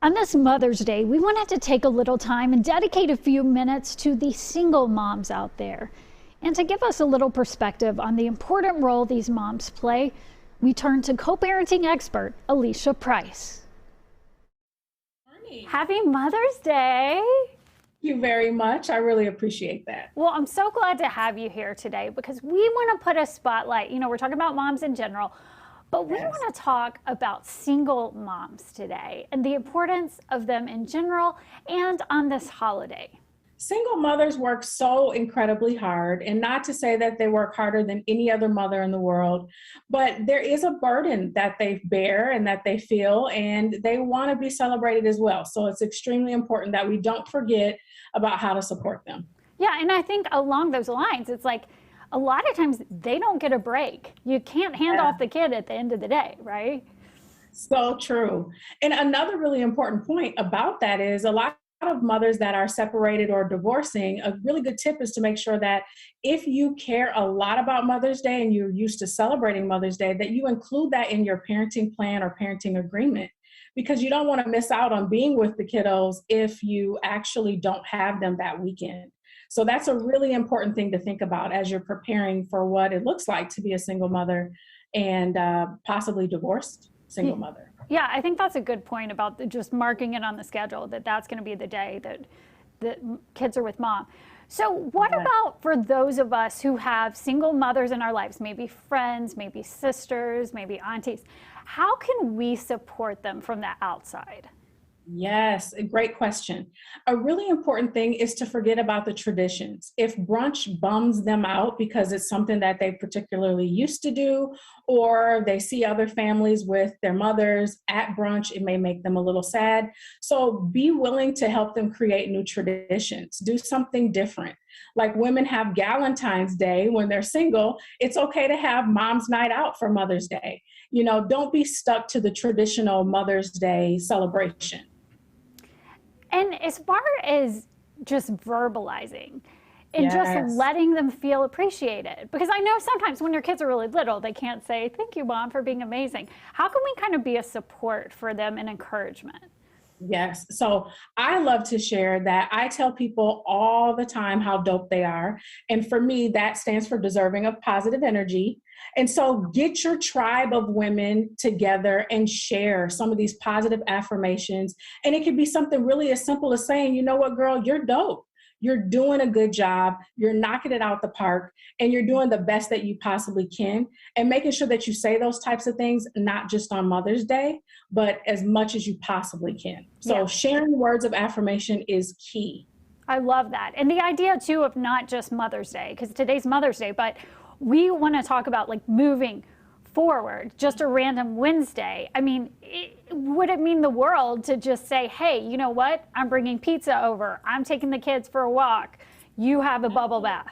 On this Mother's Day, we wanted to take a little time and dedicate a few minutes to the single moms out there. And to give us a little perspective on the important role these moms play, we turn to co-parenting expert Alicia Price. Morning. Happy Mother's Day! Thank you very much. I really appreciate that. Well, I'm so glad to have you here today because we want to put a spotlight. You know, we're talking about moms in general, but we want to talk about single moms today and the importance of them in general and on this holiday. Single mothers work so incredibly hard, and not to say that they work harder than any other mother in the world, but there is a burden that they bear and that they feel, and they want to be celebrated as well. So it's extremely important that we don't forget about how to support them. Yeah, and I think along those lines, it's like a lot of times they don't get a break. You can't hand off the kid at the end of the day, right? So true. And another really important point about that is a lot of mothers that are separated or divorcing, a really good tip is to make sure that if you care a lot about Mother's Day and you're used to celebrating Mother's Day, that you include that in your parenting plan or parenting agreement, because you don't want to miss out on being with the kiddos if you actually don't have them that weekend. So that's a really important thing to think about as you're preparing for what it looks like to be a single mother and possibly divorced single mother. Yeah, I think that's a good point about just marking it on the schedule, that that's going to be the day that the kids are with mom. So what about for those of us who have single mothers in our lives, maybe friends, maybe sisters, maybe aunties? How can we support them from the outside? Yes, a great question. A really important thing is to forget about the traditions. If brunch bums them out because it's something that they particularly used to do, or they see other families with their mothers at brunch, it may make them a little sad. So be willing to help them create new traditions. Do something different. Like women have Galentine's Day when they're single, it's okay to have mom's night out for Mother's Day. You know, don't be stuck to the traditional Mother's Day celebration. And as far as just verbalizing and just letting them feel appreciated, because I know sometimes when your kids are really little, they can't say, thank you, Mom, for being amazing. How can we kind of be a support for them and encouragement? Yes. So I love to share that I tell people all the time how dope they are. And for me, that stands for deserving of positive energy. And so get your tribe of women together and share some of these positive affirmations. And it could be something really as simple as saying, you know what, girl, you're dope. You're doing a good job. You're knocking it out the park, and you're doing the best that you possibly can. And making sure that you say those types of things, not just on Mother's Day, but as much as you possibly can. So sharing words of affirmation is key. I love that. And the idea too of not just Mother's Day, because today's Mother's Day, but we want to talk about like moving forward, just a random Wednesday. I mean, would it mean the world to just say, hey, you know what? I'm bringing pizza over. I'm taking the kids for a walk. You have a bubble bath.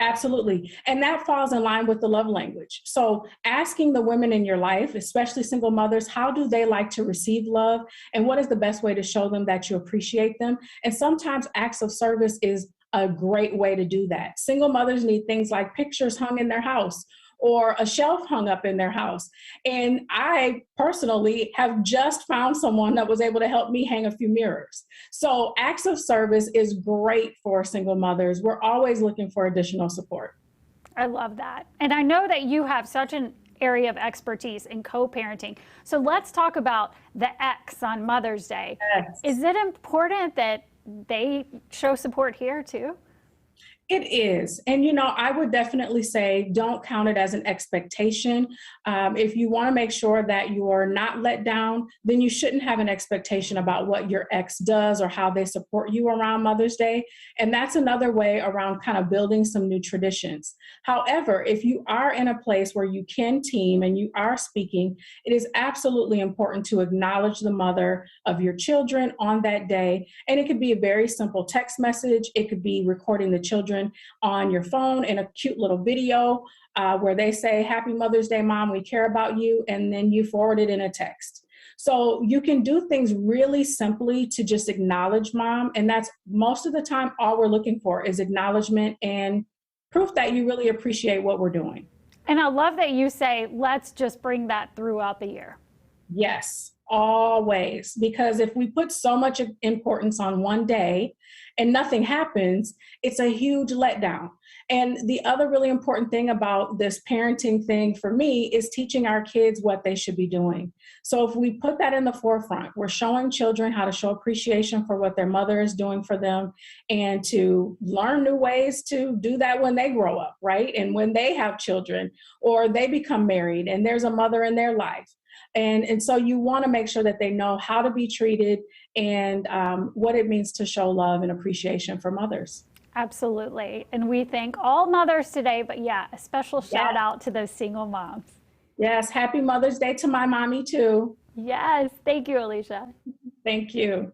Absolutely. And that falls in line with the love language. So asking the women in your life, especially single mothers, how do they like to receive love? And what is the best way to show them that you appreciate them? And sometimes acts of service is a great way to do that. Single mothers need things like pictures hung in their house or a shelf hung up in their house. And I personally have just found someone that was able to help me hang a few mirrors. So acts of service is great for single mothers. We're always looking for additional support. I love that. And I know that you have such an area of expertise in co-parenting. So let's talk about the X on Mother's Day. Yes. Is it important that they show support here too? It is. And, you know, I would definitely say don't count it as an expectation. If you want to make sure that you are not let down, then you shouldn't have an expectation about what your ex does or how they support you around Mother's Day. And that's another way around kind of building some new traditions. However, if you are in a place where you can team and you are speaking, it is absolutely important to acknowledge the mother of your children on that day. And it could be a very simple text message. It could be recording the children on your phone in a cute little video where they say, Happy Mother's Day, Mom, we care about you, and then you forward it in a text. So you can do things really simply to just acknowledge mom, and that's most of the time all we're looking for is acknowledgement and proof that you really appreciate what we're doing. And I love that you say, let's just bring that throughout the year. Yes, always, because if we put so much importance on one day and nothing happens, it's a huge letdown. And the other really important thing about this parenting thing for me is teaching our kids what they should be doing. So if we put that in the forefront, we're showing children how to show appreciation for what their mother is doing for them and to learn new ways to do that when they grow up, right? And when they have children or they become married and there's a mother in their life. And so you want to make sure that they know how to be treated and what it means to show love and appreciation for mothers. Absolutely. And we thank all mothers today, but yeah, a special shout Yes. out to those single moms. Yes. Happy Mother's Day to my mommy, too. Yes. Thank you, Alicia. Thank you.